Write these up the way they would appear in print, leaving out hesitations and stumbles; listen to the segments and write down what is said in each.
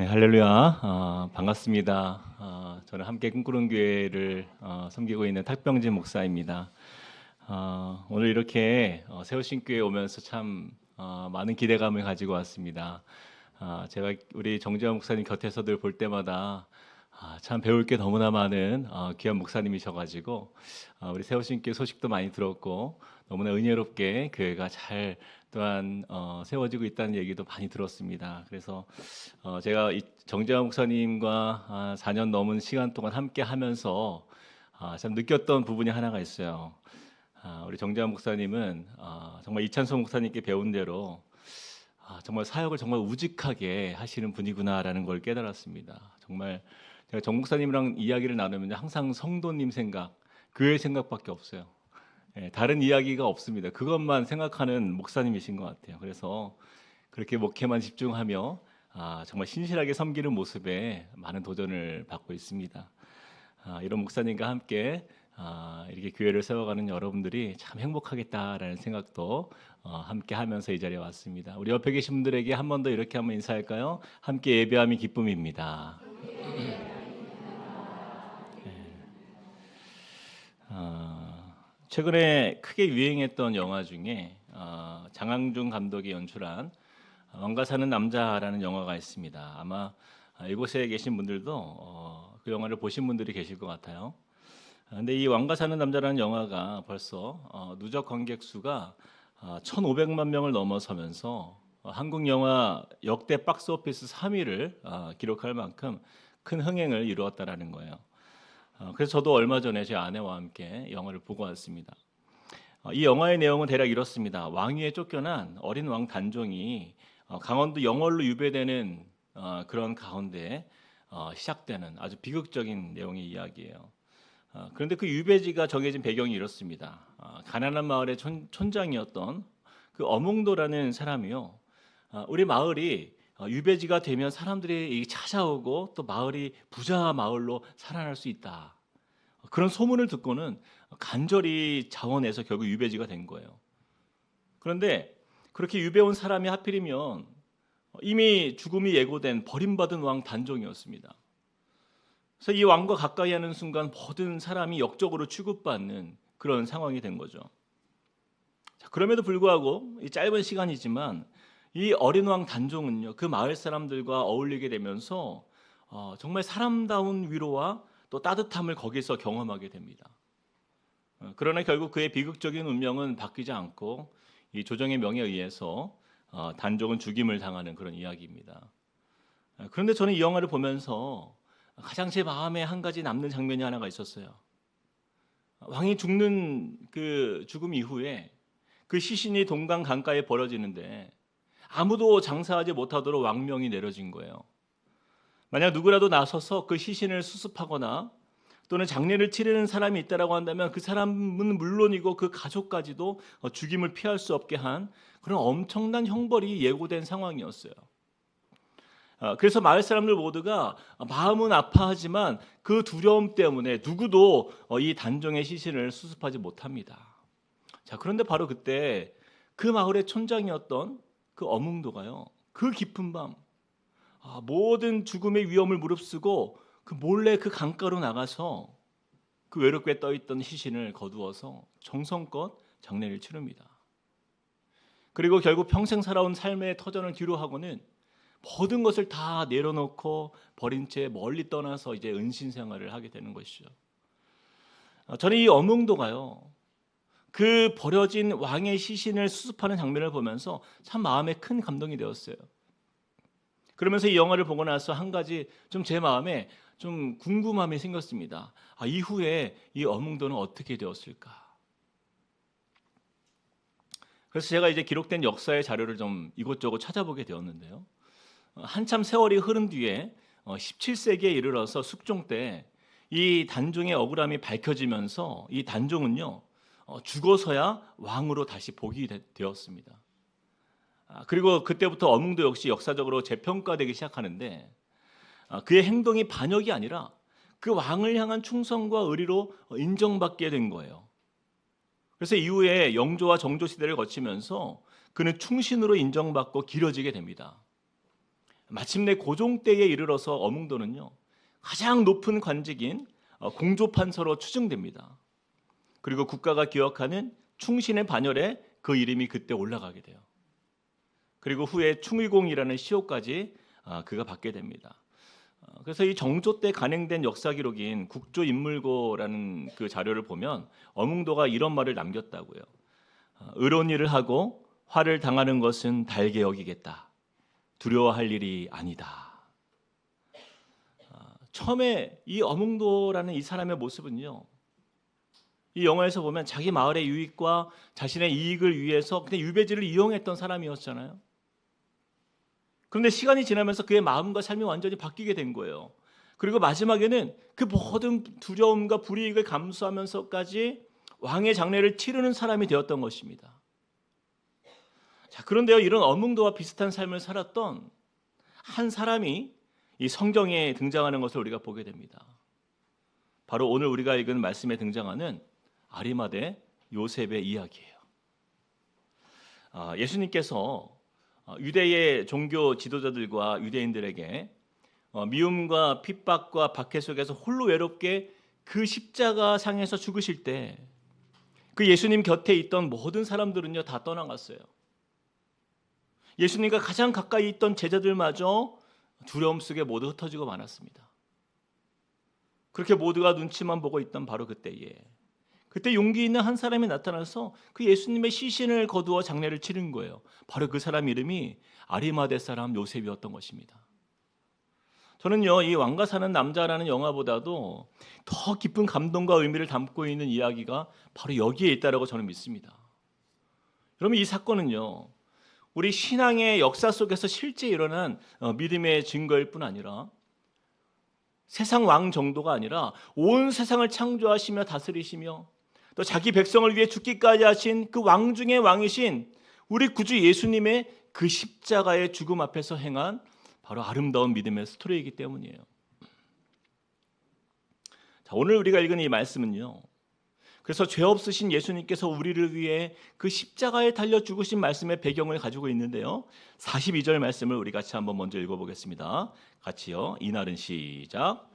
네, 할렐루야. 반갑습니다. 저는 함께 꿈꾸는 교회를 섬기고 있는 탁병진 목사입니다. 오늘 이렇게 세우신 교회에 오면서 참 많은 기대감을 가지고 왔습니다. 제가 우리 정재환 목사님 곁에서 늘 볼 때마다 참 배울 게 너무나 많은 귀한 목사님이셔가지고 우리 세우신 교회 소식도 많이 들었고 너무나 은혜롭게 교회가 잘 또한 세워지고 있다는 얘기도 많이 들었습니다. 그래서 제가 이 정재환 목사님과 4년 넘은 시간 동안 함께 하면서 참 느꼈던 부분이 하나가 있어요. 우리 정재환 목사님은 정말 이찬소 목사님께 배운 대로 정말 사역을 정말 우직하게 하시는 분이구나라는 걸 깨달았습니다. 정말 제가 정 목사님이랑 이야기를 나누면 항상 성도님 생각, 교회 생각밖에 없어요. 다른 이야기가 없습니다. 그것만 생각하는 목사님이신 것 같아요. 그래서 그렇게 목회만 집중하며 정말 신실하게 섬기는 모습에 많은 도전을 받고 있습니다. 이런 목사님과 함께 이렇게 교회를 세워가는 여러분들이 참 행복하겠다라는 생각도 함께 하면서 이 자리에 왔습니다. 우리 옆에 계신 분들에게 한 번 더 이렇게 한번 인사할까요? 함께 예배함이 기쁨입니다. 최근에 크게 유행했던 영화 중에 장항준 감독이 연출한 왕가 사는 남자라는 영화가 있습니다. 아마 이곳에 계신 분들도 그 영화를 보신 분들이 계실 것 같아요. 근데 이 왕가 사는 남자라는 영화가 벌써 누적 관객 수가 1,500만 명을 넘어서면서 한국 영화 역대 박스오피스 3위를 기록할 만큼 큰 흥행을 이루었다라는 거예요. 그래서 저도 얼마 전에 제 아내와 함께 영화를 보고 왔습니다. 이 영화의 내용은 대략 이렇습니다. 왕위에 쫓겨난 어린 왕 단종이 강원도 영월로 유배되는 그런 가운데 시작되는 아주 비극적인 내용의 이야기예요. 그런데 그 유배지가 정해진 배경이 이렇습니다. 가난한 마을의 촌장이었던 그 어몽도라는 사람이요. 우리 마을이 유배지가 되면 사람들이 찾아오고 또 마을이 부자 마을로 살아날 수 있다. 그런 소문을 듣고는 간절히 자원해서 결국 유배지가 된 거예요. 그런데 그렇게 유배 온 사람이 하필이면 이미 죽음이 예고된 버림받은 왕 단종이었습니다. 그래서 이 왕과 가까이 하는 순간 모든 사람이 역적으로 취급받는 그런 상황이 된 거죠. 그럼에도 불구하고 이 짧은 시간이지만 이 어린 왕 단종은요, 그 마을 사람들과 어울리게 되면서 정말 사람다운 위로와 또 따뜻함을 거기서 경험하게 됩니다. 그러나 결국 그의 비극적인 운명은 바뀌지 않고 이 조정의 명에 의해서 단종은 죽임을 당하는 그런 이야기입니다. 그런데 저는 이 영화를 보면서 가장 제 마음에 한 가지 남는 장면이 하나가 있었어요. 왕이 죽는 그 죽음 이후에 그 시신이 동강 강가에 버려지는데 아무도 장사하지 못하도록 왕명이 내려진 거예요. 만약 누구라도 나서서 그 시신을 수습하거나 또는 장례를 치르는 사람이 있다라고 한다면 그 사람은 물론이고 그 가족까지도 죽임을 피할 수 없게 한 그런 엄청난 형벌이 예고된 상황이었어요. 그래서 마을 사람들 모두가 마음은 아파하지만 그 두려움 때문에 누구도 이 단종의 시신을 수습하지 못합니다. 자, 그런데 바로 그때 그 마을의 촌장이었던 그 어몽도가요, 그 깊은 밤 모든 죽음의 위험을 무릅쓰고 그 몰래 그 강가로 나가서 그 외롭게 떠있던 시신을 거두어서 정성껏 장례를 치릅니다. 그리고 결국 평생 살아온 삶의 터전을 뒤로 하고는 모든 것을 다 내려놓고 버린 채 멀리 떠나서 이제 은신 생활을 하게 되는 것이죠. 저는 이 어몽도가요, 그 버려진 왕의 시신을 수습하는 장면을 보면서 참 마음에 큰 감동이 되었어요. 그러면서 이 영화를 보고 나서 한 가지 좀 제 마음에 좀 궁금함이 생겼습니다. 이후에 이 어몽도는 어떻게 되었을까? 그래서 제가 이제 기록된 역사의 자료를 좀 이곳저곳 찾아보게 되었는데요. 한참 세월이 흐른 뒤에 17세기에 이르러서 숙종 때 이 단종의 억울함이 밝혀지면서 이 단종은요, 죽어서야 왕으로 다시 복위 되었습니다. 그리고 그때부터 어몽도 역시 역사적으로 재평가되기 시작하는데 그의 행동이 반역이 아니라 그 왕을 향한 충성과 의리로 인정받게 된 거예요. 그래서 이후에 영조와 정조 시대를 거치면서 그는 충신으로 인정받고 길어지게 됩니다. 마침내 고종때에 이르러서 어몽도는요 가장 높은 관직인 공조판서로 추증됩니다. 그리고 국가가 기억하는 충신의 반열에 그 이름이 그때 올라가게 돼요. 그리고 후에 충의공이라는 시호까지 그가 받게 됩니다. 그래서 이 정조 때 간행된 역사 기록인 국조인물고라는 그 자료를 보면 어몽도가 이런 말을 남겼다고요. 의로운 일을 하고 화를 당하는 것은 달게 여기겠다. 두려워할 일이 아니다. 처음에 이 어몽도라는 이 사람의 모습은요, 이 영화에서 보면 자기 마을의 유익과 자신의 이익을 위해서 그냥 유배지를 이용했던 사람이었잖아요. 그런데 시간이 지나면서 그의 마음과 삶이 완전히 바뀌게 된 거예요. 그리고 마지막에는 그 모든 두려움과 불이익을 감수하면서까지 왕의 장례를 치르는 사람이 되었던 것입니다. 자, 그런데요, 이런 어몽도와 비슷한 삶을 살았던 한 사람이 이 성경에 등장하는 것을 우리가 보게 됩니다. 바로 오늘 우리가 읽은 말씀에 등장하는 아리마대 요셉의 이야기예요. 예수님께서 유대의 종교 지도자들과 유대인들에게 미움과 핍박과 박해 속에서 홀로 외롭게 그 십자가 상에서 죽으실 때 그 예수님 곁에 있던 모든 사람들은요 다 떠나갔어요. 예수님과 가장 가까이 있던 제자들마저 두려움 속에 모두 흩어지고 말았습니다. 그렇게 모두가 눈치만 보고 있던 바로 그때 용기 있는 한 사람이 나타나서 그 예수님의 시신을 거두어 장례를 치른 거예요. 바로 그 사람 이름이 아리마대 사람 요셉이었던 것입니다. 저는요, 이 왕가 사는 남자라는 영화보다도 더 깊은 감동과 의미를 담고 있는 이야기가 바로 여기에 있다고 저는 믿습니다. 여러분, 이 사건은요, 우리 신앙의 역사 속에서 실제 일어난 믿음의 증거일 뿐 아니라 세상 왕 정도가 아니라 온 세상을 창조하시며 다스리시며 또 자기 백성을 위해 죽기까지 하신 그 왕 중의 왕이신 우리 구주 예수님의 그 십자가의 죽음 앞에서 행한 바로 아름다운 믿음의 스토리이기 때문이에요. 자, 오늘 우리가 읽은 이 말씀은요, 그래서 죄 없으신 예수님께서 우리를 위해 그 십자가에 달려 죽으신 말씀의 배경을 가지고 있는데요, 42절 말씀을 우리 같이 한번 먼저 읽어보겠습니다. 같이요. 이날은 시작.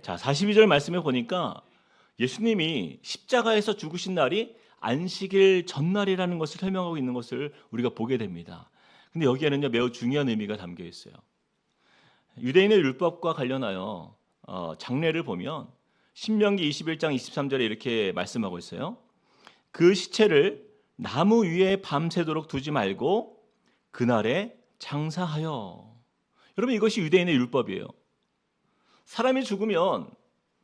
자, 42절 말씀에 보니까 예수님이 십자가에서 죽으신 날이 안식일 전날이라는 것을 설명하고 있는 것을 우리가 보게 됩니다. 근데 여기에는요 매우 중요한 의미가 담겨 있어요. 유대인의 율법과 관련하여 장례를 보면 신명기 21장 23절에 이렇게 말씀하고 있어요. 그 시체를 나무 위에 밤새도록 두지 말고 그날에 장사하여. 여러분, 이것이 유대인의 율법이에요. 사람이 죽으면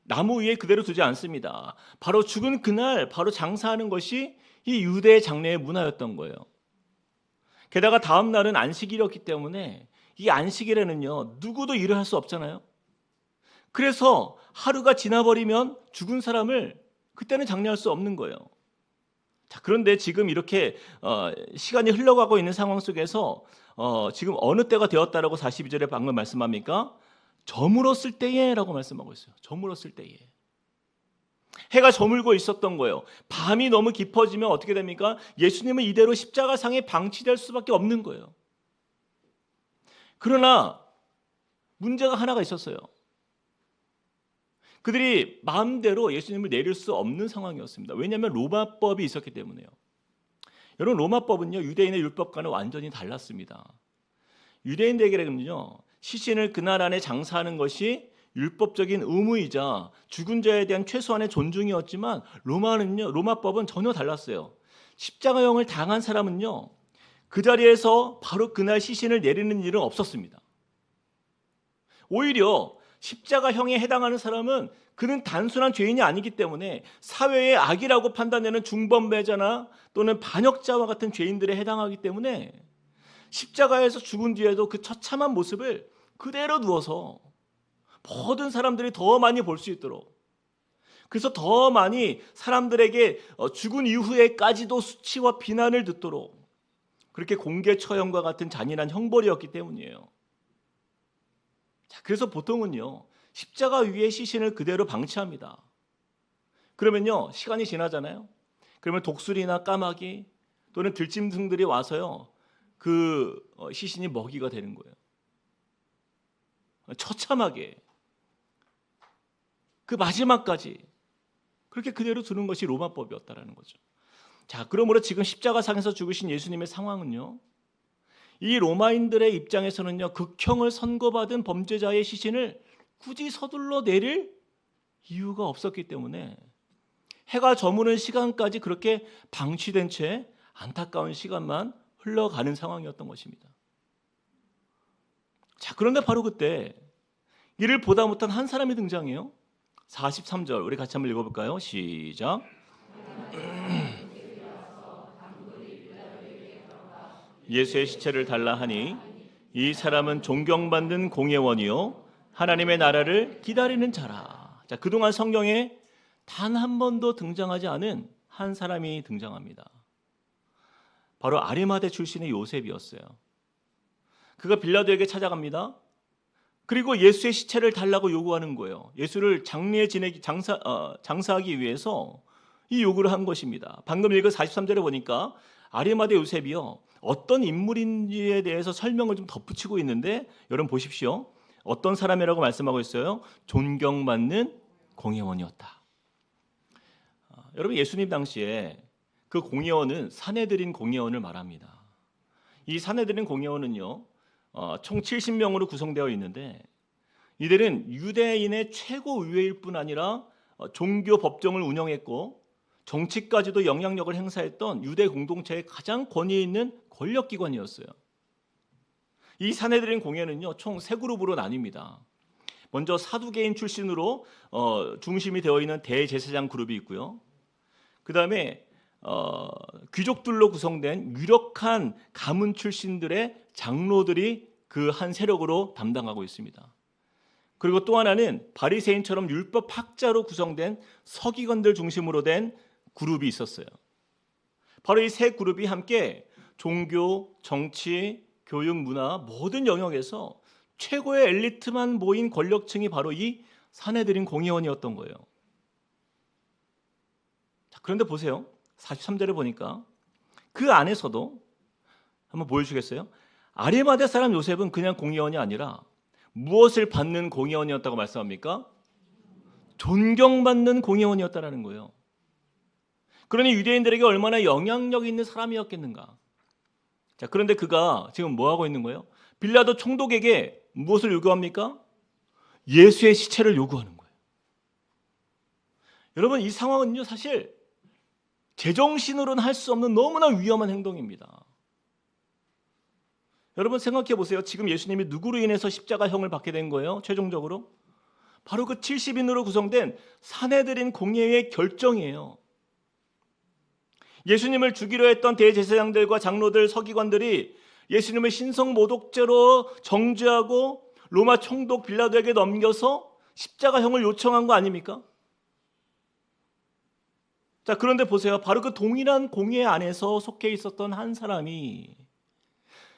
나무 위에 그대로 두지 않습니다. 바로 죽은 그날 바로 장사하는 것이 이 유대 장례의 문화였던 거예요. 게다가 다음 날은 안식일이었기 때문에 이 안식일에는요 누구도 일을 할 수 없잖아요. 그래서 하루가 지나버리면 죽은 사람을 그때는 장례할 수 없는 거예요. 자, 그런데 지금 이렇게 시간이 흘러가고 있는 상황 속에서 지금 어느 때가 되었다라고 42절에 방금 말씀합니까? 저물었을 때에 라고 말씀하고 있어요. 저물었을 때에. 해가 저물고 있었던 거예요. 밤이 너무 깊어지면 어떻게 됩니까? 예수님은 이대로 십자가상에 방치될 수밖에 없는 거예요. 그러나 문제가 하나가 있었어요. 그들이 마음대로 예수님을 내릴 수 없는 상황이었습니다. 왜냐하면 로마법이 있었기 때문에요. 여러분, 로마법은요 유대인의 율법과는 완전히 달랐습니다. 유대인들에게는요 시신을 그날 안에 장사하는 것이 율법적인 의무이자 죽은 자에 대한 최소한의 존중이었지만 로마법은 전혀 달랐어요. 십자가형을 당한 사람은요 그 자리에서 바로 그날 시신을 내리는 일은 없었습니다. 오히려 십자가형에 해당하는 사람은 그는 단순한 죄인이 아니기 때문에 사회의 악이라고 판단되는 중범죄자나 또는 반역자와 같은 죄인들에 해당하기 때문에 십자가에서 죽은 뒤에도 그 처참한 모습을 그대로 두어서 모든 사람들이 더 많이 볼 수 있도록, 그래서 더 많이 사람들에게 죽은 이후에까지도 수치와 비난을 듣도록 그렇게 공개 처형과 같은 잔인한 형벌이었기 때문이에요. 자, 그래서 보통은요 십자가 위에 시신을 그대로 방치합니다. 그러면요 시간이 지나잖아요. 그러면 독수리나 까마귀 또는 들짐승들이 와서요 그 시신이 먹이가 되는 거예요. 처참하게 그 마지막까지 그렇게 그대로 두는 것이 로마법이었다라는 거죠. 자, 그러므로 지금 십자가상에서 죽으신 예수님의 상황은요, 이 로마인들의 입장에서는요, 극형을 선고받은 범죄자의 시신을 굳이 서둘러 내릴 이유가 없었기 때문에 해가 저무는 시간까지 그렇게 방치된 채 안타까운 시간만 흘러가는 상황이었던 것입니다. 자, 그런데 바로 그때 이를 보다 못한 한 사람이 등장해요. 43절 우리 같이 한번 읽어볼까요? 시작. 예수의 시체를 달라 하니 이 사람은 존경받는 공예원이요 하나님의 나라를 기다리는 자라. 자, 그동안 성경에 단 한 번도 등장하지 않은 한 사람이 등장합니다. 바로 아리마대 출신의 요셉이었어요. 그가 빌라도에게 찾아갑니다. 그리고 예수의 시체를 달라고 요구하는 거예요. 예수를 장례에 장사하기 위해서 이 요구를 한 것입니다. 방금 읽은 43절에 보니까 아리마대 요셉이요, 어떤 인물인지에 대해서 설명을 좀 덧붙이고 있는데 여러분 보십시오. 어떤 사람이라고 말씀하고 있어요? 존경받는 공예원이었다. 여러분, 예수님 당시에 그 공예원은 사내들인 공예원을 말합니다. 이 사내들인 공예원은요, 총 70명으로 구성되어 있는데 이들은 유대인의 최고 의회일 뿐 아니라 종교 법정을 운영했고 정치까지도 영향력을 행사했던 유대 공동체의 가장 권위 있는 권력기관이었어요. 이 사내들인 공예는요, 총 세 그룹으로 나뉩니다. 먼저 사두개인 출신으로 중심이 되어 있는 대제사장 그룹이 있고요. 그 다음에 귀족들로 구성된 유력한 가문 출신들의 장로들이 그 한 세력으로 담당하고 있습니다. 그리고 또 하나는 바리새인처럼 율법 학자로 구성된 서기관들 중심으로 된 그룹이 있었어요. 바로 이 세 그룹이 함께 종교, 정치, 교육, 문화 모든 영역에서 최고의 엘리트만 모인 권력층이 바로 이 사내들인 공예원이었던 거예요. 자, 그런데 보세요. 43절에 보니까 그 안에서도 한번 보여주겠어요? 아리마대 사람 요셉은 그냥 공예원이 아니라 무엇을 받는 공예원이었다고 말씀합니까? 존경받는 공예원이었다라는 거예요. 그러니 유대인들에게 얼마나 영향력 있는 사람이었겠는가. 자, 그런데 그가 지금 뭐 하고 있는 거예요? 빌라도 총독에게 무엇을 요구합니까? 예수의 시체를 요구하는 거예요. 여러분, 이 상황은요, 사실 제정신으로는 할 수 없는 너무나 위험한 행동입니다. 여러분 생각해 보세요. 지금 예수님이 누구로 인해서 십자가형을 받게 된 거예요? 최종적으로 바로 그 70인으로 구성된 사내들인 공예의 결정이에요. 예수님을 죽이려 했던 대제사장들과 장로들, 서기관들이 예수님을 신성모독죄로 정죄하고 로마 총독 빌라도에게 넘겨서 십자가형을 요청한 거 아닙니까? 자, 그런데 보세요. 바로 그 동일한 공예 안에서 속해 있었던 한 사람이,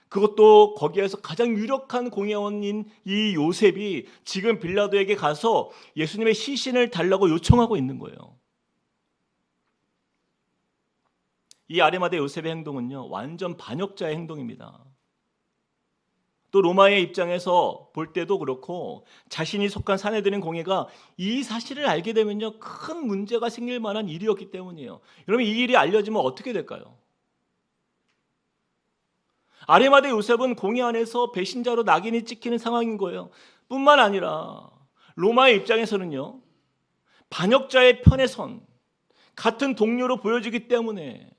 그것도 거기에서 가장 유력한 공예원인 이 요셉이 지금 빌라도에게 가서 예수님의 시신을 달라고 요청하고 있는 거예요. 이 아리마대 요셉의 행동은요, 완전 반역자의 행동입니다. 또 로마의 입장에서 볼 때도 그렇고 자신이 속한 사내들인 공예가 이 사실을 알게 되면요, 큰 문제가 생길 만한 일이었기 때문이에요. 여러분, 이 일이 알려지면 어떻게 될까요? 아리마대 요셉은 공예 안에서 배신자로 낙인이 찍히는 상황인 거예요. 뿐만 아니라 로마의 입장에서는요, 반역자의 편에 선 같은 동료로 보여지기 때문에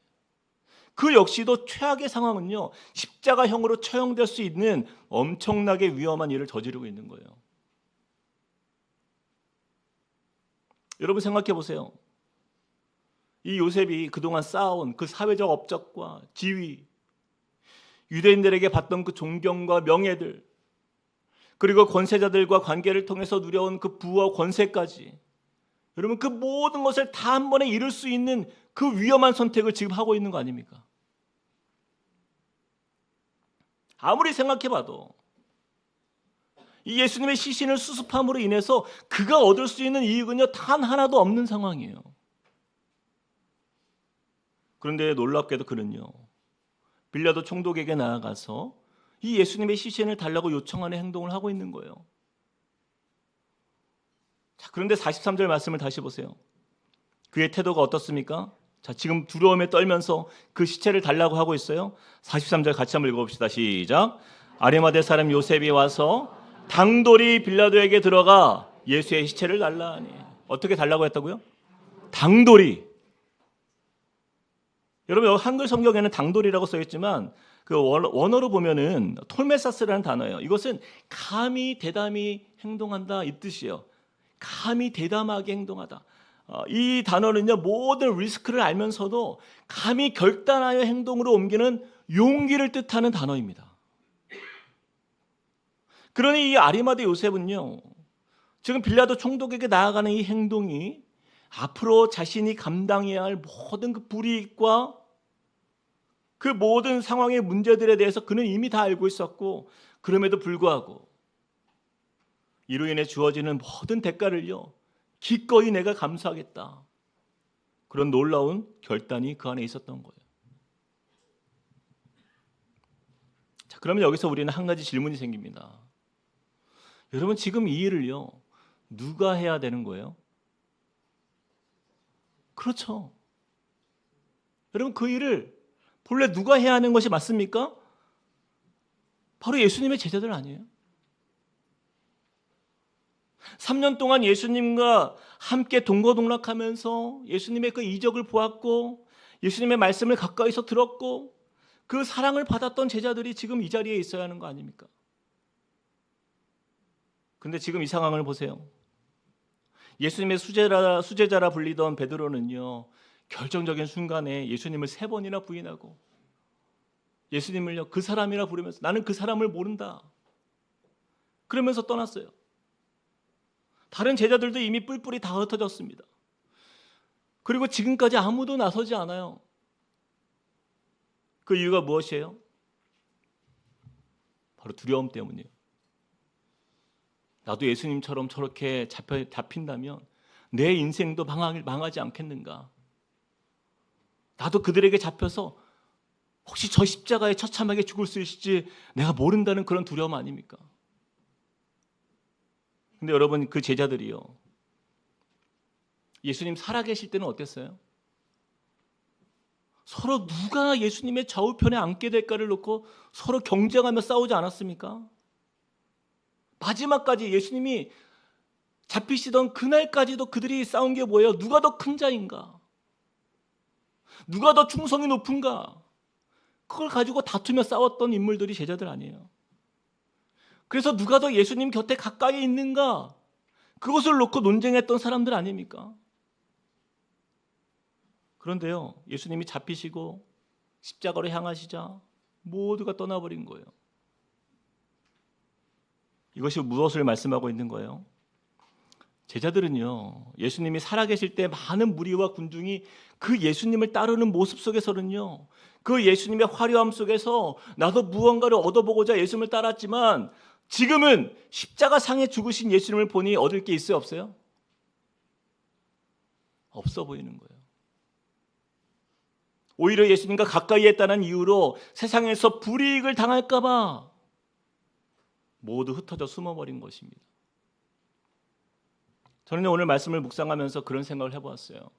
그 역시도 최악의 상황은요, 십자가형으로 처형될 수 있는 엄청나게 위험한 일을 저지르고 있는 거예요. 여러분 생각해 보세요. 이 요셉이 그동안 쌓아온 그 사회적 업적과 지위, 유대인들에게 받던 그 존경과 명예들, 그리고 권세자들과 관계를 통해서 누려온 그 부와 권세까지, 여러분 그 모든 것을 다 한 번에 이룰 수 있는 그 위험한 선택을 지금 하고 있는 거 아닙니까? 아무리 생각해봐도 이 예수님의 시신을 수습함으로 인해서 그가 얻을 수 있는 이익은요, 단 하나도 없는 상황이에요. 그런데 놀랍게도 그는요, 빌라도 총독에게 나아가서 이 예수님의 시신을 달라고 요청하는 행동을 하고 있는 거예요. 자, 그런데 43절 말씀을 다시 보세요. 그의 태도가 어떻습니까? 자, 지금 두려움에 떨면서 그 시체를 달라고 하고 있어요. 43절 같이 한번 읽어봅시다. 시작. 아리마대 사람 요셉이 와서 당돌이 빌라도에게 들어가 예수의 시체를 달라 하니. 어떻게 달라고 했다고요? 당돌이. 여러분, 한글 성경에는 당돌이라고 써있지만 그 원어로 보면은 톨메사스라는 단어예요. 이것은 감히 대담히 행동한다 이 뜻이에요. 감히 대담하게 행동하다. 이 단어는요, 모든 리스크를 알면서도 감히 결단하여 행동으로 옮기는 용기를 뜻하는 단어입니다. 그러니 이 아리마대 요셉은요, 지금 빌라도 총독에게 나아가는 이 행동이 앞으로 자신이 감당해야 할 모든 그 불이익과 그 모든 상황의 문제들에 대해서 그는 이미 다 알고 있었고, 그럼에도 불구하고 이로 인해 주어지는 모든 대가를요, 기꺼이 내가 감수하겠다. 그런 놀라운 결단이 그 안에 있었던 거예요. 자, 그러면 여기서 우리는 한 가지 질문이 생깁니다. 여러분, 지금 이 일을요, 누가 해야 되는 거예요? 그렇죠. 여러분, 그 일을 본래 누가 해야 하는 것이 맞습니까? 바로 예수님의 제자들 아니에요? 3년 동안 예수님과 함께 동거동락하면서 예수님의 그 이적을 보았고 예수님의 말씀을 가까이서 들었고 그 사랑을 받았던 제자들이 지금 이 자리에 있어야 하는 거 아닙니까? 근데 지금 이 상황을 보세요. 예수님의 수제자라 불리던 베드로는요, 결정적인 순간에 예수님을 3번이나 부인하고 예수님을요, 그 사람이라 부르면서 나는 그 사람을 모른다. 그러면서 떠났어요. 다른 제자들도 이미 뿔뿔이 다 흩어졌습니다. 그리고 지금까지 아무도 나서지 않아요. 그 이유가 무엇이에요? 바로 두려움 때문이에요. 나도 예수님처럼 저렇게 잡힌다면 내 인생도 망하지 않겠는가? 나도 그들에게 잡혀서 혹시 저 십자가에 처참하게 죽을 수 있을지 내가 모른다는 그런 두려움 아닙니까? 근데 여러분, 그 제자들이요, 예수님 살아계실 때는 어땠어요? 서로 누가 예수님의 좌우편에 앉게 될까를 놓고 서로 경쟁하며 싸우지 않았습니까? 마지막까지 예수님이 잡히시던 그날까지도 그들이 싸운 게 뭐예요? 누가 더 큰 자인가? 누가 더 충성이 높은가? 그걸 가지고 다투며 싸웠던 인물들이 제자들 아니에요. 그래서 누가 더 예수님 곁에 가까이 있는가? 그것을 놓고 논쟁했던 사람들 아닙니까? 그런데요, 예수님이 잡히시고 십자가로 향하시자 모두가 떠나버린 거예요. 이것이 무엇을 말씀하고 있는 거예요? 제자들은요, 예수님이 살아계실 때 많은 무리와 군중이 그 예수님을 따르는 모습 속에서는요, 그 예수님의 화려함 속에서 나도 무언가를 얻어보고자 예수님을 따랐지만 지금은 십자가 상에 죽으신 예수님을 보니 얻을 게 있어요, 없어요? 없어 보이는 거예요. 오히려 예수님과 가까이 했다는 이유로 세상에서 불이익을 당할까 봐 모두 흩어져 숨어버린 것입니다. 저는 오늘 말씀을 묵상하면서 그런 생각을 해보았어요.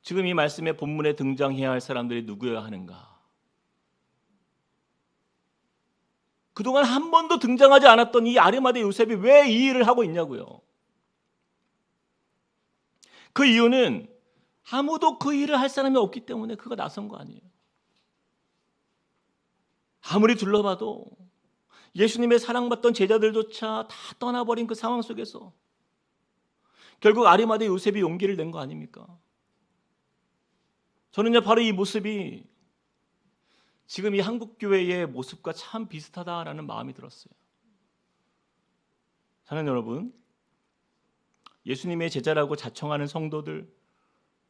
지금 이 말씀의 본문에 등장해야 할 사람들이 누구여야 하는가? 그동안 한 번도 등장하지 않았던 이 아리마대 요셉이 왜 이 일을 하고 있냐고요. 그 이유는 아무도 그 일을 할 사람이 없기 때문에 그가 나선 거 아니에요. 아무리 둘러봐도 예수님의 사랑받던 제자들조차 다 떠나버린 그 상황 속에서 결국 아리마대 요셉이 용기를 낸 거 아닙니까? 저는요, 바로 이 모습이 지금 이 한국교회의 모습과 참 비슷하다라는 마음이 들었어요. 사랑하는 여러분, 예수님의 제자라고 자청하는 성도들,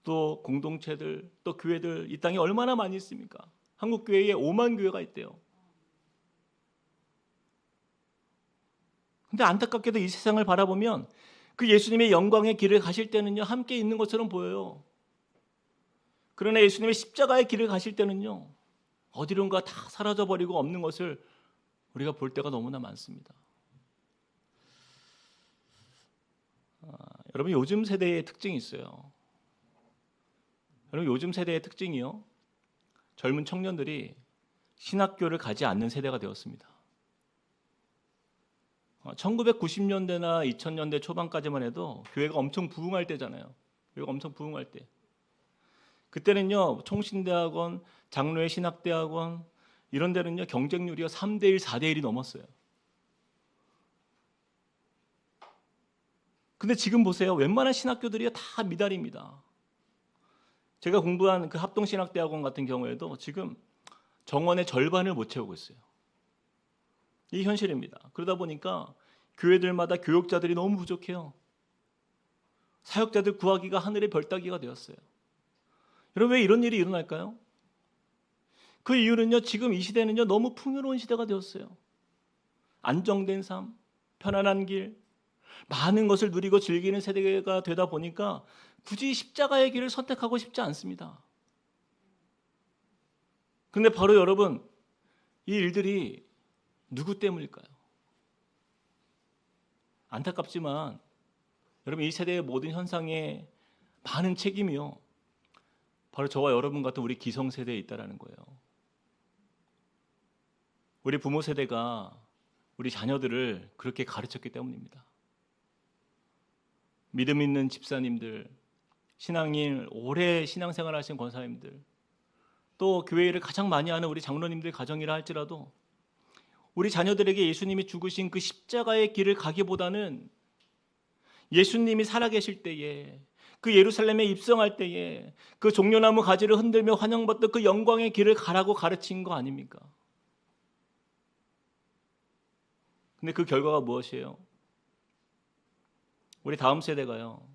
또 공동체들, 또 교회들, 이 땅에 얼마나 많이 있습니까? 한국교회에 5만 교회가 있대요. 근데 안타깝게도 이 세상을 바라보면 그 예수님의 영광의 길을 가실 때는요, 함께 있는 것처럼 보여요. 그러나 예수님의 십자가의 길을 가실 때는요, 어디론가 다 사라져버리고 없는 것을 우리가 볼 때가 너무나 많습니다. 여러분, 요즘 세대의 특징이 있어요. 여러분, 요즘 세대의 특징이요, 젊은 청년들이 신학교를 가지 않는 세대가 되었습니다. 1990년대나 2000년대 초반까지만 해도 교회가 엄청 부흥할 때잖아요. 교회가 엄청 부흥할 때. 그때는요, 총신대학원, 장로의 신학대학원 이런 데는요, 경쟁률이 3대1, 4대1이 넘었어요. 근데 지금 보세요. 웬만한 신학교들이 다 미달입니다. 제가 공부한 그 합동신학대학원 같은 경우에도 지금 정원의 절반을 못 채우고 있어요. 이게 현실입니다. 그러다 보니까 교회들마다 교육자들이 너무 부족해요. 사역자들 구하기가 하늘의 별 따기가 되었어요. 여러분, 왜 이런 일이 일어날까요? 그 이유는요, 지금 이 시대는요, 너무 풍요로운 시대가 되었어요. 안정된 삶, 편안한 길, 많은 것을 누리고 즐기는 세대가 되다 보니까 굳이 십자가의 길을 선택하고 싶지 않습니다. 근데 바로 여러분, 이 일들이 누구 때문일까요? 안타깝지만 여러분, 이 세대의 모든 현상에 많은 책임이요, 바로 저와 여러분 같은 우리 기성세대에 있다라는 거예요. 우리 부모 세대가 우리 자녀들을 그렇게 가르쳤기 때문입니다. 믿음 있는 집사님들, 신앙인 오래 신앙생활 하신 권사님들, 또 교회 일을 가장 많이 하는 우리 장로님들 가정이라 할지라도 우리 자녀들에게 예수님이 죽으신 그 십자가의 길을 가기보다는 예수님이 살아계실 때에, 그 예루살렘에 입성할 때에 그 종려나무 가지를 흔들며 환영받던 그 영광의 길을 가라고 가르친 거 아닙니까? 근데 그 결과가 무엇이에요? 우리 다음 세대가요,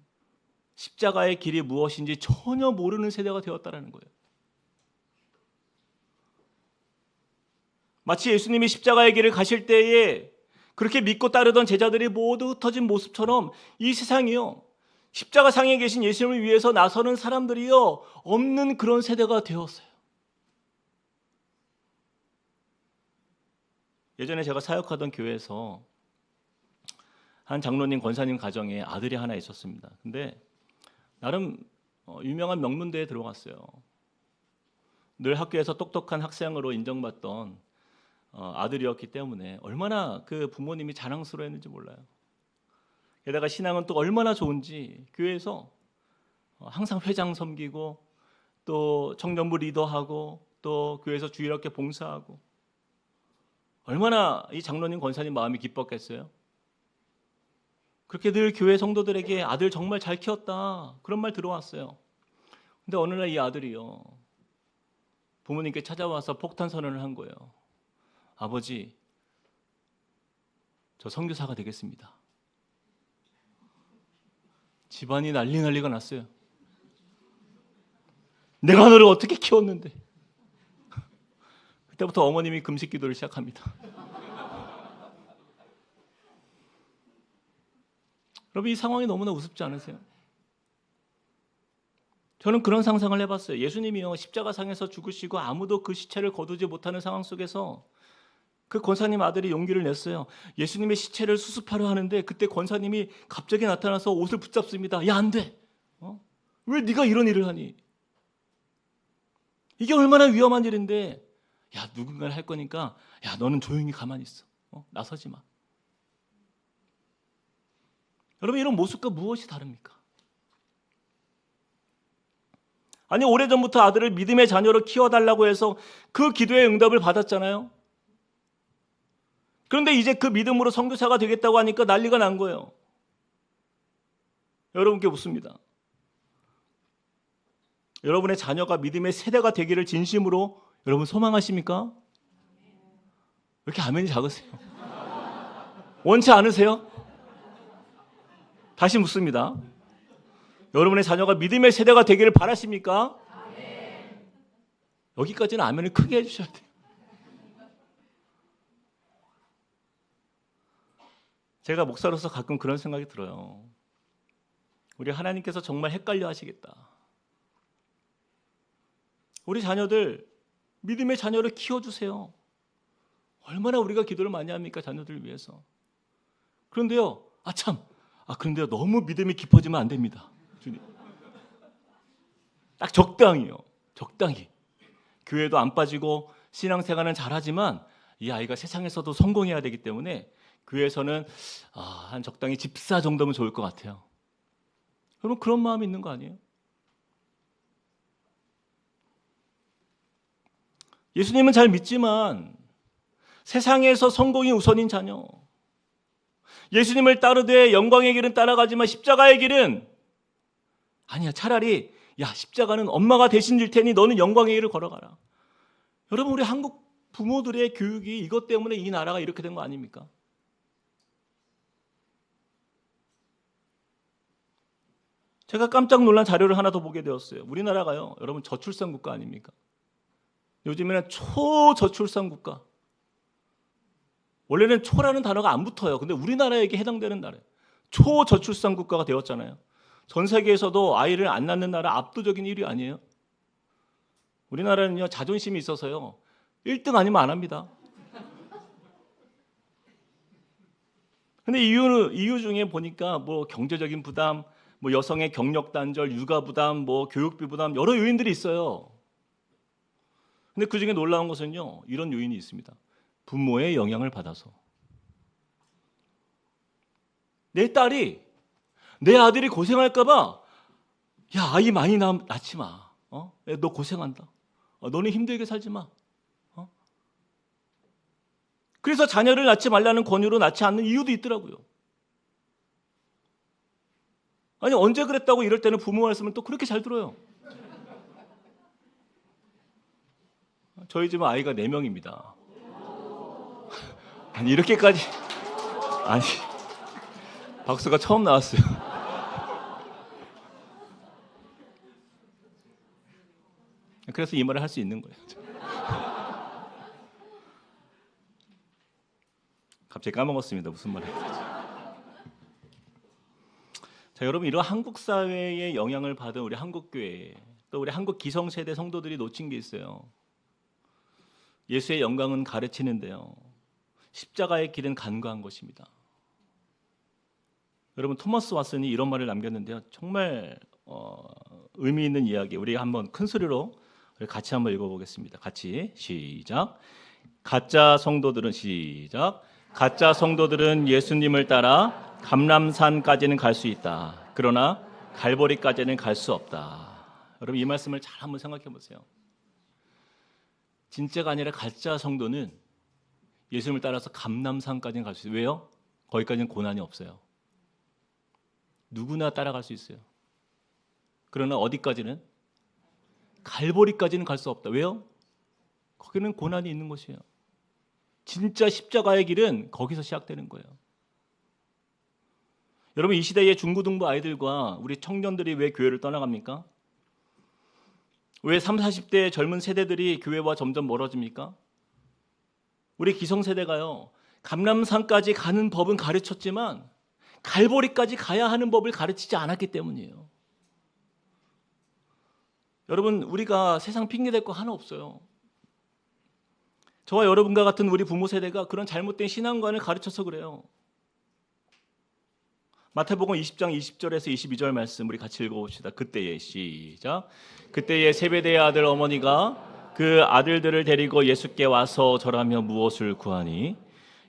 십자가의 길이 무엇인지 전혀 모르는 세대가 되었다라는 거예요. 마치 예수님이 십자가의 길을 가실 때에 그렇게 믿고 따르던 제자들이 모두 흩어진 모습처럼 이 세상이요, 십자가 상에 계신 예수님을 위해서 나서는 사람들이요, 없는 그런 세대가 되었어요. 예전에 제가 사역하던 교회에서 한 장로님, 권사님 가정에 아들이 하나 있었습니다. 근데 나름 유명한 명문대에 들어갔어요. 늘 학교에서 똑똑한 학생으로 인정받던 아들이었기 때문에 얼마나 그 부모님이 자랑스러워했는지 몰라요. 게다가 신앙은 또 얼마나 좋은지 교회에서 항상 회장 섬기고 또 청년부 리더하고 또 교회에서 주일학교 봉사하고, 얼마나 이 장로님, 권사님 마음이 기뻤겠어요. 그렇게 늘 교회 성도들에게 아들 정말 잘 키웠다 그런 말 들어왔어요. 근데 어느 날 이 아들이요, 부모님께 찾아와서 폭탄 선언을 한 거예요. 아버지, 저 선교사가 되겠습니다. 집안이 난리가 났어요. 내가 너를 어떻게 키웠는데. 그때부터 어머님이 금식 기도를 시작합니다. 여러분, 이 상황이 너무나 우습지 않으세요? 저는 그런 상상을 해봤어요. 예수님이요, 십자가상에서 죽으시고 아무도 그 시체를 거두지 못하는 상황 속에서 그 권사님 아들이 용기를 냈어요. 예수님의 시체를 수습하려 하는데 그때 권사님이 갑자기 나타나서 옷을 붙잡습니다. 야, 안 돼. 왜 네가 이런 일을 하니? 이게 얼마나 위험한 일인데, 야, 누군가를 할 거니까 야, 너는 조용히 가만히 있어. 나서지 마. 여러분, 이런 모습과 무엇이 다릅니까? 아니, 오래전부터 아들을 믿음의 자녀로 키워달라고 해서 그 기도의 응답을 받았잖아요. 그런데 이제 그 믿음으로 선교사가 되겠다고 하니까 난리가 난 거예요. 여러분께 묻습니다. 여러분의 자녀가 믿음의 세대가 되기를 진심으로 여러분 소망하십니까? 왜 이렇게 아멘이 작으세요? 원치 않으세요? 다시 묻습니다. 여러분의 자녀가 믿음의 세대가 되기를 바라십니까? 아멘. 여기까지는 아멘을 크게 해주셔야 돼요. 제가 목사로서 가끔 그런 생각이 들어요. 우리 하나님께서 정말 헷갈려 하시겠다. 우리 자녀들, 믿음의 자녀를 키워주세요. 얼마나 우리가 기도를 많이 합니까? 자녀들을 위해서. 그런데요, 그런데요, 너무 믿음이 깊어지면 안 됩니다. 주님. 딱 적당히요. 적당히. 교회도 안 빠지고 신앙생활은 잘하지만 이 아이가 세상에서도 성공해야 되기 때문에 교회에서는 한 적당히 집사 정도면 좋을 것 같아요. 여러분, 그런 마음이 있는 거 아니에요? 예수님은 잘 믿지만 세상에서 성공이 우선인 자녀, 예수님을 따르되 영광의 길은 따라가지만 십자가의 길은 아니야. 차라리 십자가는 엄마가 대신 질 테니 너는 영광의 길을 걸어가라. 여러분, 우리 한국 부모들의 교육이 이것 때문에 이 나라가 이렇게 된 거 아닙니까? 제가 깜짝 놀란 자료를 하나 더 보게 되었어요. 우리나라가요, 여러분, 저출산 국가 아닙니까? 요즘에는 초저출산 국가. 원래는 초라는 단어가 안 붙어요. 근데 우리나라에게 해당되는 나라예요. 초저출산 국가가 되었잖아요. 전 세계에서도 아이를 안 낳는 나라 압도적인 1위 아니에요? 우리나라는요, 자존심이 있어서요, 1등 아니면 안 합니다. 근데 이유 중에 보니까 경제적인 부담, 여성의 경력 단절, 육아 부담, 교육비 부담, 여러 요인들이 있어요. 근데 그 중에 놀라운 것은요, 이런 요인이 있습니다. 부모의 영향을 받아서. 내 딸이, 내 아들이 고생할까봐, 아이 많이 낳지 마. 너 고생한다. 너는 힘들게 살지 마. 그래서 자녀를 낳지 말라는 권유로 낳지 않는 이유도 있더라고요. 아니, 언제 그랬다고 이럴 때는 부모 말씀을 또 그렇게 잘 들어요. 저희 집은 아이가 4명입니다. 아니, 이렇게까지, 박수가 처음 나왔어요. 그래서 이 말을 할 수 있는 거예요. 갑자기 까먹었습니다. 무슨 말을 해야 되지? 자, 여러분, 이런 한국 사회의 영향을 받은 우리 한국 교회, 또 우리 한국 기성세대 성도들이 놓친 게 있어요. 예수의 영광은 가르치는데요, 십자가의 길은 간과한 것입니다. 여러분, 토마스 왓슨이 이런 말을 남겼는데요, 정말 의미 있는 이야기. 우리 한번 큰 소리로 같이 한번 읽어보겠습니다. 같이 시작. 가짜 성도들은 예수님을 따라 감람산까지는 갈 수 있다. 그러나 갈보리까지는 갈 수 없다. 여러분, 이 말씀을 잘 한번 생각해 보세요. 진짜가 아니라 가짜 성도는 예수님을 따라서 감람산까지는 갈 수 있어요. 왜요? 거기까지는 고난이 없어요. 누구나 따라갈 수 있어요. 그러나 어디까지는? 갈보리까지는 갈 수 없다. 왜요? 거기는 고난이 있는 곳이에요. 진짜 십자가의 길은 거기서 시작되는 거예요. 여러분, 이 시대의 중고등부 아이들과 우리 청년들이 왜 교회를 떠나갑니까? 왜 30, 40대 젊은 세대들이 교회와 점점 멀어집니까? 우리 기성세대가요, 감람산까지 가는 법은 가르쳤지만 갈보리까지 가야 하는 법을 가르치지 않았기 때문이에요. 여러분, 우리가 세상 핑계댈 거 하나 없어요. 저와 여러분과 같은 우리 부모 세대가 그런 잘못된 신앙관을 가르쳐서 그래요. 마태복음 20장 20절에서 22절 말씀 우리 같이 읽어봅시다. 그때에 시작. 그때에 세베대의 아들 어머니가 그 아들들을 데리고 예수께 와서 절하며 무엇을 구하니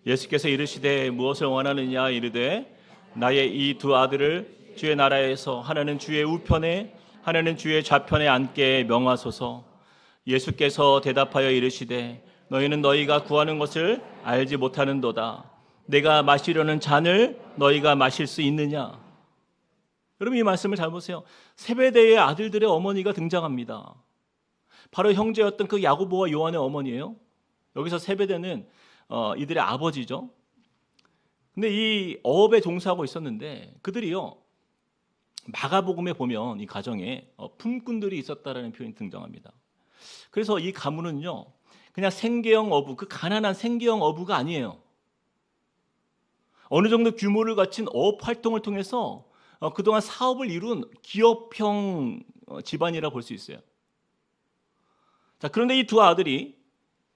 예수께서 이르시되 무엇을 원하느냐 이르되 나의 이 두 아들을 주의 나라에서 하나는 주의 우편에 하나는 주의 좌편에 앉게 명하소서. 예수께서 대답하여 이르시되 너희는 너희가 구하는 것을 알지 못하는도다. 내가 마시려는 잔을 너희가 마실 수 있느냐? 여러분, 이 말씀을 잘 보세요. 세베대의 아들들의 어머니가 등장합니다. 바로 형제였던 그 야고보와 요한의 어머니예요. 여기서 세베대는 이들의 아버지죠. 근데 이 어업에 종사하고 있었는데 그들이요, 마가복음에 보면 이 가정에 품꾼들이 있었다라는 표현이 등장합니다. 그래서 이 가문은요, 그냥 생계형 어부, 그 가난한 생계형 어부가 아니에요. 어느 정도 규모를 갖춘 어업 활동을 통해서 그동안 사업을 이룬 기업형 집안이라 볼 수 있어요. 자, 그런데 이 두 아들이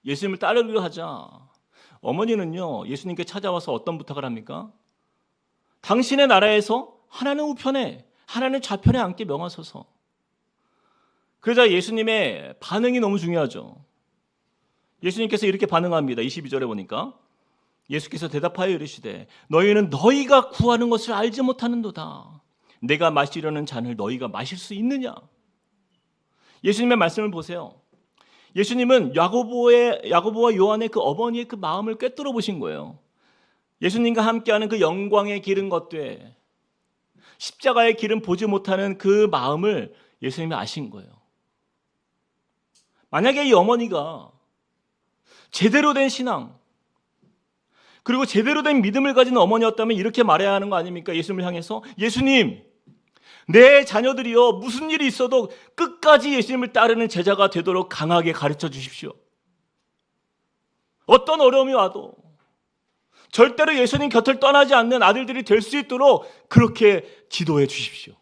예수님을 따르려 하자 어머니는요, 예수님께 찾아와서 어떤 부탁을 합니까? 당신의 나라에서 하나는 우편에 하나는 좌편에 앉게 명하소서. 그러자 예수님의 반응이 너무 중요하죠. 예수님께서 이렇게 반응합니다. 22절에 보니까 예수께서 대답하여 이르시되 너희는 너희가 구하는 것을 알지 못하는도다. 내가 마시려는 잔을 너희가 마실 수 있느냐? 예수님의 말씀을 보세요. 예수님은 야고보와 요한의 그 어머니의 그 마음을 꿰뚫어 보신 거예요. 예수님과 함께하는 그 영광의 길은 걷되 십자가의 길은 보지 못하는 그 마음을 예수님이 아신 거예요. 만약에 이 어머니가 제대로 된 신앙 그리고 제대로 된 믿음을 가진 어머니였다면 이렇게 말해야 하는 거 아닙니까? 예수님을 향해서 예수님, 내 자녀들이요 무슨 일이 있어도 끝까지 예수님을 따르는 제자가 되도록 강하게 가르쳐 주십시오. 어떤 어려움이 와도 절대로 예수님 곁을 떠나지 않는 아들들이 될 수 있도록 그렇게 지도해 주십시오.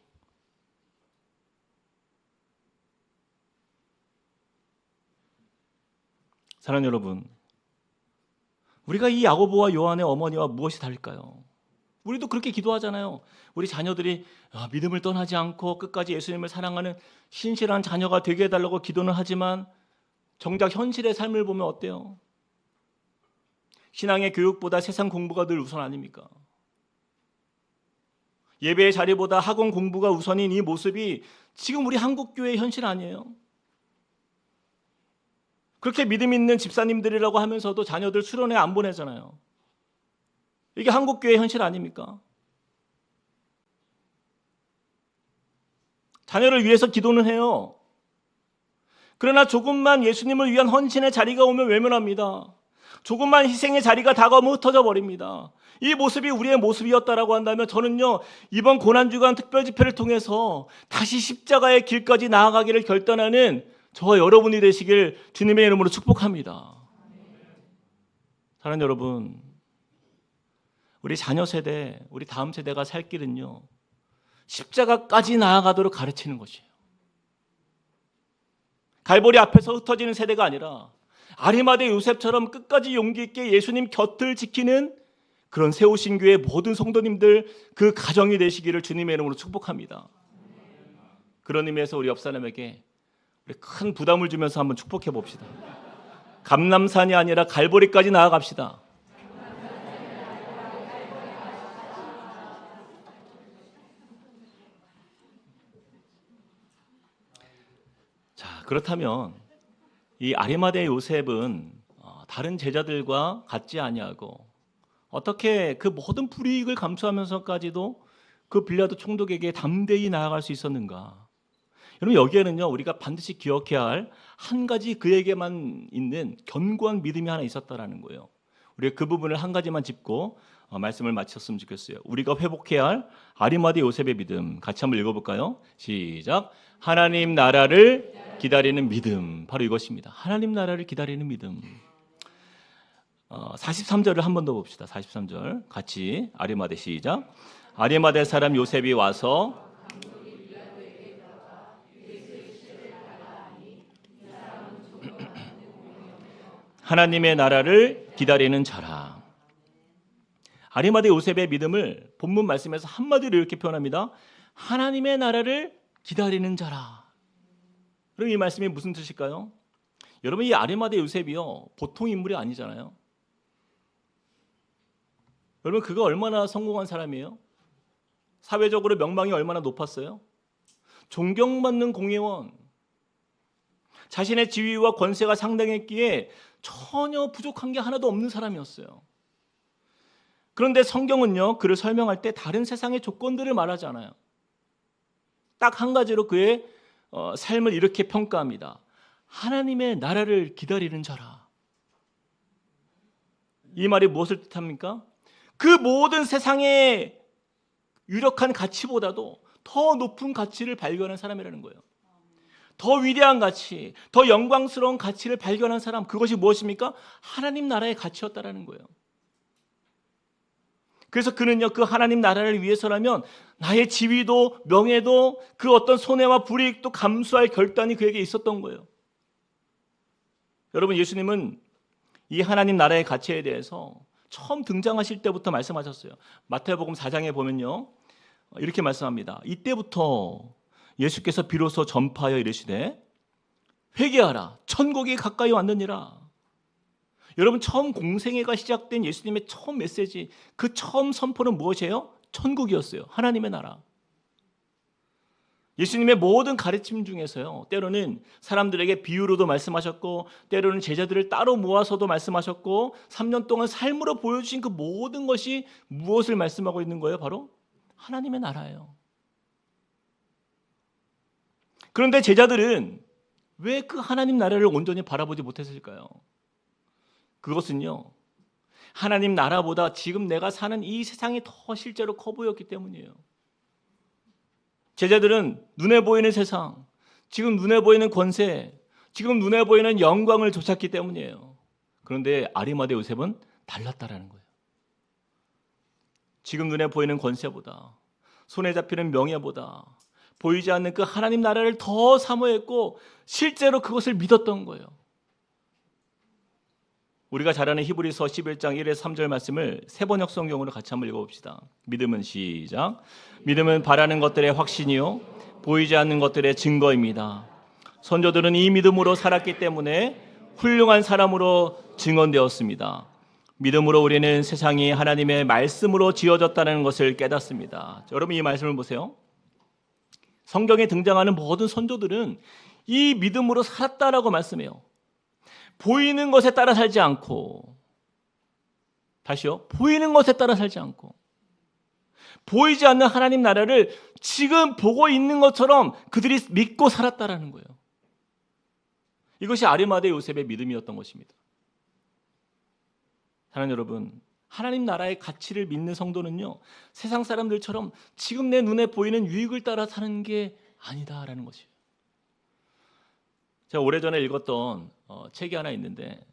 사랑하는 여러분, 우리가 이 야고보와 요한의 어머니와 무엇이 다를까요? 우리도 그렇게 기도하잖아요. 우리 자녀들이 믿음을 떠나지 않고 끝까지 예수님을 사랑하는 신실한 자녀가 되게 해달라고 기도는 하지만 정작 현실의 삶을 보면 어때요? 신앙의 교육보다 세상 공부가 늘 우선 아닙니까? 예배의 자리보다 학원 공부가 우선인 이 모습이 지금 우리 한국교회의 현실 아니에요? 그렇게 믿음 있는 집사님들이라고 하면서도 자녀들 수련회 안 보내잖아요. 이게 한국교회의 현실 아닙니까? 자녀를 위해서 기도는 해요. 그러나 조금만 예수님을 위한 헌신의 자리가 오면 외면합니다. 조금만 희생의 자리가 다가오면 흩어져 버립니다. 이 모습이 우리의 모습이었다라고 한다면 저는요, 이번 고난주간 특별집회를 통해서 다시 십자가의 길까지 나아가기를 결단하는 저와 여러분이 되시길 주님의 이름으로 축복합니다. 사랑하는 여러분, 우리 자녀 세대, 우리 다음 세대가 살 길은요, 십자가까지 나아가도록 가르치는 것이에요. 갈보리 앞에서 흩어지는 세대가 아니라 아리마대 요셉처럼 끝까지 용기 있게 예수님 곁을 지키는 그런 세우신 교회 모든 성도님들 그 가정이 되시기를 주님의 이름으로 축복합니다. 그런 의미에서 우리 옆 사람에게 우리 큰 부담을 주면서 한번 축복해 봅시다. 감람산이 아니라 갈보리까지 나아갑시다. 자, 그렇다면 이 아리마대 요셉은 다른 제자들과 같지 아니하고 어떻게 그 모든 불이익을 감수하면서까지도 그 빌라도 총독에게 담대히 나아갈 수 있었는가? 여러분, 여기에는요 우리가 반드시 기억해야 할 한 가지 그에게만 있는 견고한 믿음이 하나 있었다라는 거예요. 우리가 그 부분을 한 가지만 짚고 말씀을 마쳤으면 좋겠어요. 우리가 회복해야 할 아리마대 요셉의 믿음, 같이 한번 읽어볼까요? 시작. 하나님 나라를 기다리는 믿음, 바로 이것입니다. 하나님 나라를 기다리는 믿음. 43절을 한 번 더 봅시다. 43절 같이 아리마대 시작. 아리마대 사람 요셉이 와서 하나님의 나라를 기다리는 자라. 아리마대 요셉의 믿음을 본문 말씀에서 한마디로 이렇게 표현합니다. 하나님의 나라를 기다리는 자라. 그럼 이 말씀이 무슨 뜻일까요? 여러분, 이 아리마대 요셉이요 보통 인물이 아니잖아요. 여러분, 그가 얼마나 성공한 사람이에요? 사회적으로 명망이 얼마나 높았어요? 존경받는 공회원, 자신의 지위와 권세가 상당했기에 전혀 부족한 게 하나도 없는 사람이었어요. 그런데 성경은요 그를 설명할 때 다른 세상의 조건들을 말하지 않아요. 딱 한 가지로 그의 삶을 이렇게 평가합니다. 하나님의 나라를 기다리는 자라. 이 말이 무엇을 뜻합니까? 그 모든 세상의 유력한 가치보다도 더 높은 가치를 발견한 사람이라는 거예요. 더 위대한 가치, 더 영광스러운 가치를 발견한 사람, 그것이 무엇입니까? 하나님 나라의 가치였다라는 거예요. 그래서 그는요 그 하나님 나라를 위해서라면 나의 지위도 명예도 그 어떤 손해와 불이익도 감수할 결단이 그에게 있었던 거예요. 여러분, 예수님은 이 하나님 나라의 가치에 대해서 처음 등장하실 때부터 말씀하셨어요. 마태복음 4장에 보면요, 이렇게 말씀합니다. 이때부터 예수께서 비로소 전파하여 이르시되 회개하라, 천국이 가까이 왔느니라. 여러분, 처음 공생애가 시작된 예수님의 처음 메시지, 그 처음 선포는 무엇이에요? 천국이었어요. 하나님의 나라. 예수님의 모든 가르침 중에서요, 때로는 사람들에게 비유로도 말씀하셨고, 때로는 제자들을 따로 모아서도 말씀하셨고, 3년 동안 삶으로 보여주신 그 모든 것이 무엇을 말씀하고 있는 거예요? 바로 하나님의 나라예요. 그런데 제자들은 왜 그 하나님 나라를 온전히 바라보지 못했을까요? 그것은요, 하나님 나라보다 지금 내가 사는 이 세상이 더 실제로 커 보였기 때문이에요. 제자들은 눈에 보이는 세상, 지금 눈에 보이는 권세, 지금 눈에 보이는 영광을 좇았기 때문이에요. 그런데 아리마대 요셉은 달랐다라는 거예요. 지금 눈에 보이는 권세보다, 손에 잡히는 명예보다 보이지 않는 그 하나님 나라를 더 사모했고, 실제로 그것을 믿었던 거예요. 우리가 잘 아는 히브리서 11장 1에서 3절 말씀을 세번역 성경으로 같이 한번 읽어봅시다. 믿음은 시작. 믿음은 바라는 것들의 확신이요 보이지 않는 것들의 증거입니다. 선조들은 이 믿음으로 살았기 때문에 훌륭한 사람으로 증언되었습니다. 믿음으로 우리는 세상이 하나님의 말씀으로 지어졌다는 것을 깨닫습니다. 여러분, 이 말씀을 보세요. 성경에 등장하는 모든 선조들은 이 믿음으로 살았다라고 말씀해요. 보이는 것에 따라 살지 않고, 다시요, 보이는 것에 따라 살지 않고, 보이지 않는 하나님 나라를 지금 보고 있는 것처럼 그들이 믿고 살았다라는 거예요. 이것이 아리마대 요셉의 믿음이었던 것입니다. 사랑하는 여러분, 하나님 나라의 가치를 믿는 성도는요, 세상 사람들처럼 지금 내 눈에 보이는 유익을 따라 사는 게 아니다라는 것이에요. 제가 오래전에 읽었던 책이 하나 있는데,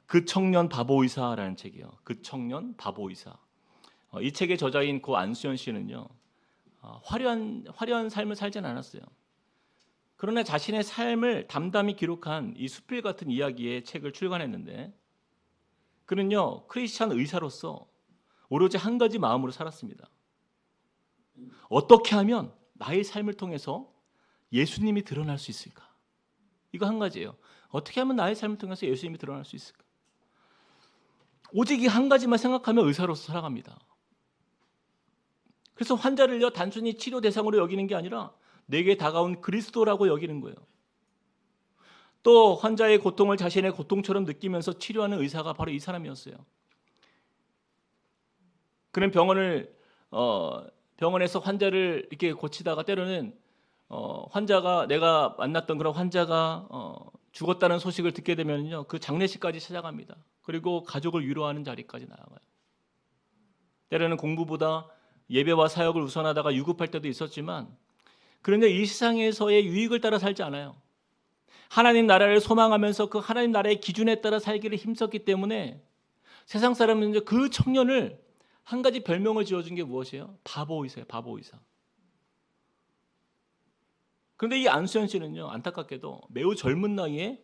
그 청년 바보 의사라는 책이에요. 그 청년 바보 의사. 이 책의 저자인 고 안수연 씨는요, 화려한 삶을 살진 않았어요. 그러나 자신의 삶을 담담히 기록한 이 수필 같은 이야기의 책을 출간했는데, 그는요, 크리스찬 의사로서 오로지 한 가지 마음으로 살았습니다. 어떻게 하면 나의 삶을 통해서 예수님이 드러날 수 있을까? 이거 한 가지예요. 어떻게 하면 나의 삶을 통해서 예수님이 드러날 수 있을까? 오직 이 한 가지만 생각하면 의사로서 살아갑니다. 그래서 환자를요, 단순히 치료 대상으로 여기는 게 아니라 내게 다가온 그리스도라고 여기는 거예요. 또 환자의 고통을 자신의 고통처럼 느끼면서 치료하는 의사가 바로 이 사람이었어요. 그는 병원에서 환자를 이렇게 고치다가 때로는 환자가, 내가 만났던 그런 환자가 죽었다는 소식을 듣게 되면요, 그 장례식까지 찾아갑니다. 그리고 가족을 위로하는 자리까지 나아가요. 때로는 공부보다 예배와 사역을 우선하다가 유급할 때도 있었지만, 그런데 이 세상에서의 유익을 따라 살지 않아요. 하나님 나라를 소망하면서 그 하나님 나라의 기준에 따라 살기를 힘썼기 때문에 세상 사람은 그 청년을 한 가지 별명을 지어준 게 무엇이에요? 바보 의사예요. 바보 의사. 그런데 이 안수연 씨는요, 안타깝게도 매우 젊은 나이에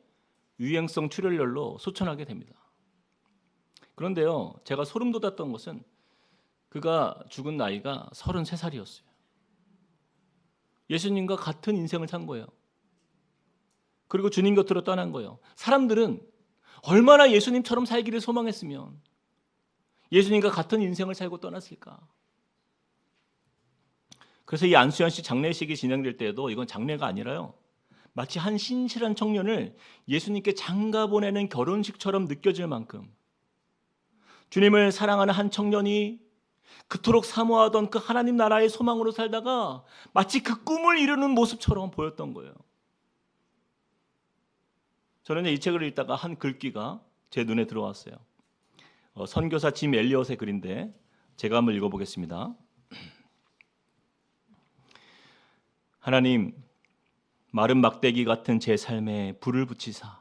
유행성 출혈열로 소천하게 됩니다. 그런데요, 제가 소름 돋았던 것은 그가 죽은 나이가 33살이었어요. 예수님과 같은 인생을 산 거예요. 그리고 주님 곁으로 떠난 거예요. 사람들은 얼마나 예수님처럼 살기를 소망했으면 예수님과 같은 인생을 살고 떠났을까? 그래서 이 안수연 씨 장례식이 진행될 때에도 이건 장례가 아니라요, 마치 한 신실한 청년을 예수님께 장가 보내는 결혼식처럼 느껴질 만큼 주님을 사랑하는 한 청년이 그토록 사모하던 그 하나님 나라의 소망으로 살다가 마치 그 꿈을 이루는 모습처럼 보였던 거예요. 저는 이 책을 읽다가 한 글귀가 제 눈에 들어왔어요. 선교사 짐 엘리엇의 글인데 제가 한번 읽어보겠습니다. 하나님, 마른 막대기 같은 제 삶에 불을 붙이사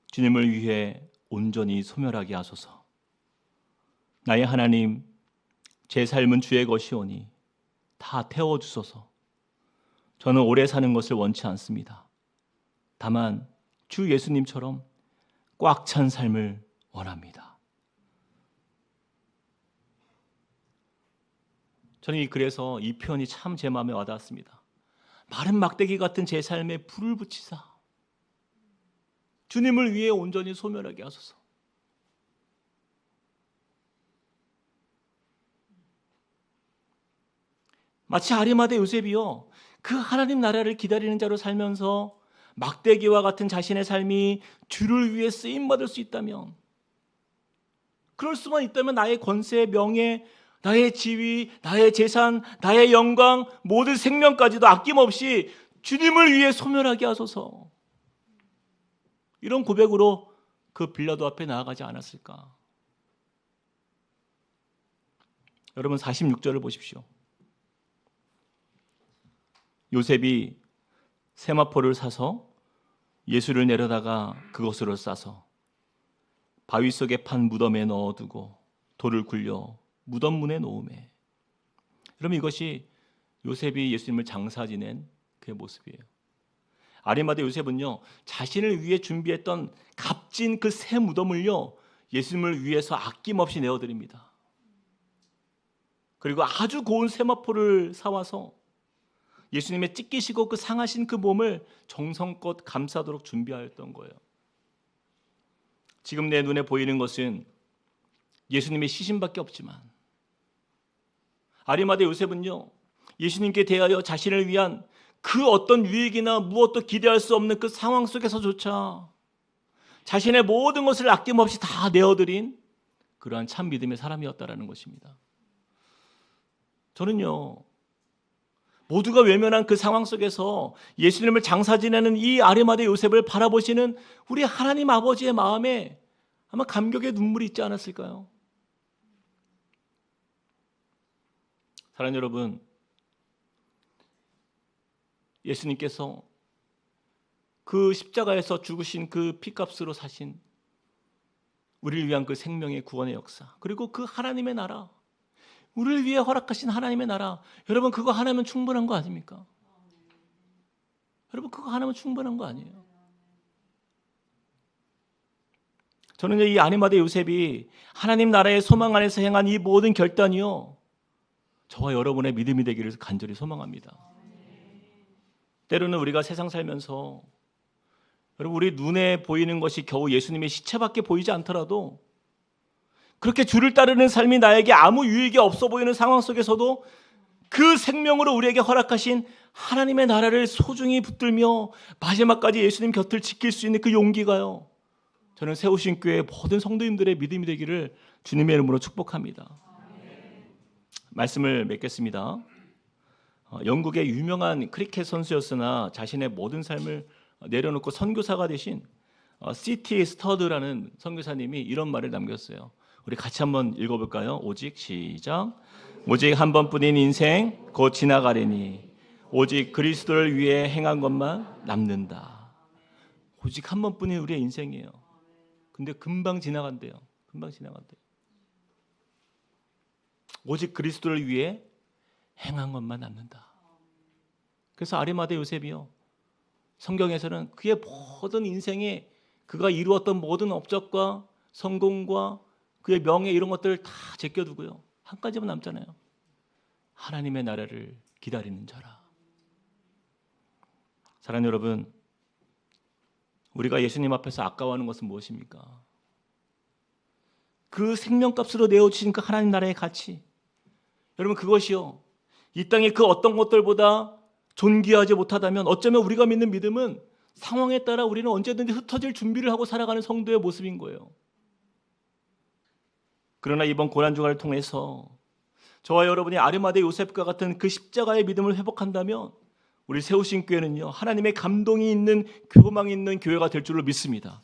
주님을 위해 온전히 소멸하게 하소서. 나의 하나님, 제 삶은 주의 것이오니 다 태워주소서. 저는 오래 사는 것을 원치 않습니다. 다만 주 예수님처럼 꽉 찬 삶을 원합니다. 저는 그래서 이 표현이 참 제 마음에 와닿았습니다. 마른 막대기 같은 제 삶에 불을 붙이사 주님을 위해 온전히 소멸하게 하소서. 마치 아리마대 요셉이요, 그 하나님 나라를 기다리는 자로 살면서 막대기와 같은 자신의 삶이 주를 위해 쓰임받을 수 있다면, 그럴 수만 있다면 나의 권세, 명예, 나의 지위, 나의 재산, 나의 영광, 모든 생명까지도 아낌없이 주님을 위해 소멸하게 하소서. 이런 고백으로 그 빌라도 앞에 나아가지 않았을까? 여러분 46절을 보십시오. 요셉이 세마포를 사서 예수를 내려다가 그것으로 싸서 바위 속에 판 무덤에 넣어두고 돌을 굴려 무덤 문에 놓으매. 그러면 이것이 요셉이 예수님을 장사 지낸 그의 모습이에요. 아리마대 요셉은요, 자신을 위해 준비했던 값진 그 새 무덤을요, 예수님을 위해서 아낌없이 내어드립니다. 그리고 아주 고운 세마포를 사와서 예수님의 찢기시고 그 상하신 그 몸을 정성껏 감싸도록 준비하였던 거예요. 지금 내 눈에 보이는 것은 예수님의 시신밖에 없지만, 아리마대 요셉은요, 예수님께 대하여 자신을 위한 그 어떤 유익이나 무엇도 기대할 수 없는 그 상황 속에서조차 자신의 모든 것을 아낌없이 다 내어드린 그러한 참 믿음의 사람이었다라는 것입니다. 저는요, 모두가 외면한 그 상황 속에서 예수님을 장사 지내는 이 아리마대 요셉을 바라보시는 우리 하나님 아버지의 마음에 아마 감격의 눈물이 있지 않았을까요? 사랑하는 여러분, 예수님께서 그 십자가에서 죽으신 그 피값으로 사신 우리를 위한 그 생명의 구원의 역사, 그리고 그 하나님의 나라, 우리를 위해 허락하신 하나님의 나라, 여러분 그거 하나면 충분한 거 아닙니까? 여러분 그거 하나면 충분한 거 아니에요? 저는 이 아리마대 요셉이 하나님 나라의 소망 안에서 행한 이 모든 결단이요, 저와 여러분의 믿음이 되기를 간절히 소망합니다. 때로는 우리가 세상 살면서 여러분 우리 눈에 보이는 것이 겨우 예수님의 시체밖에 보이지 않더라도, 그렇게 주를 따르는 삶이 나에게 아무 유익이 없어 보이는 상황 속에서도 그 생명으로 우리에게 허락하신 하나님의 나라를 소중히 붙들며 마지막까지 예수님 곁을 지킬 수 있는 그 용기가요, 저는 세우신 교회 모든 성도님들의 믿음이 되기를 주님의 이름으로 축복합니다. 말씀을 맺겠습니다. 영국의 유명한 크리켓 선수였으나 자신의 모든 삶을 내려놓고 선교사가 되신 C.T. 스터드라는 선교사님이 이런 말을 남겼어요. 우리 같이 한번 읽어볼까요? 오직 시작. 오직 한 번뿐인 인생 곧 지나가리니 오직 그리스도를 위해 행한 것만 남는다. 오직 한 번뿐인 우리의 인생이에요. 근데 금방 지나간대요. 금방 지나간대요. 오직 그리스도를 위해 행한 것만 남는다. 그래서 아리마대 요셉이요, 성경에서는 그의 모든 인생에 그가 이루었던 모든 업적과 성공과 그의 명예 이런 것들을 다 제껴두고요, 한 가지만 남잖아요. 하나님의 나라를 기다리는 자라. 사랑하는 여러분, 우리가 예수님 앞에서 아까워하는 것은 무엇입니까? 그 생명값으로 내어주신 그 하나님 나라의 가치, 여러분 그것이요, 이 땅의 그 어떤 것들보다 존귀하지 못하다면 어쩌면 우리가 믿는 믿음은 상황에 따라 우리는 언제든지 흩어질 준비를 하고 살아가는 성도의 모습인 거예요. 그러나 이번 고난주간을 통해서 저와 여러분이 아리마대 요셉과 같은 그 십자가의 믿음을 회복한다면 우리 세우신 교회는요, 하나님의 감동이 있는, 교망이 있는 교회가 될 줄로 믿습니다.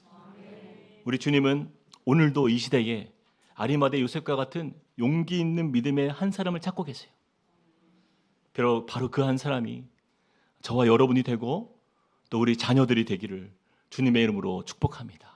우리 주님은 오늘도 이 시대에 아리마대 요셉과 같은 용기 있는 믿음의 한 사람을 찾고 계세요. 바로 그 한 사람이 저와 여러분이 되고 또 우리 자녀들이 되기를 주님의 이름으로 축복합니다.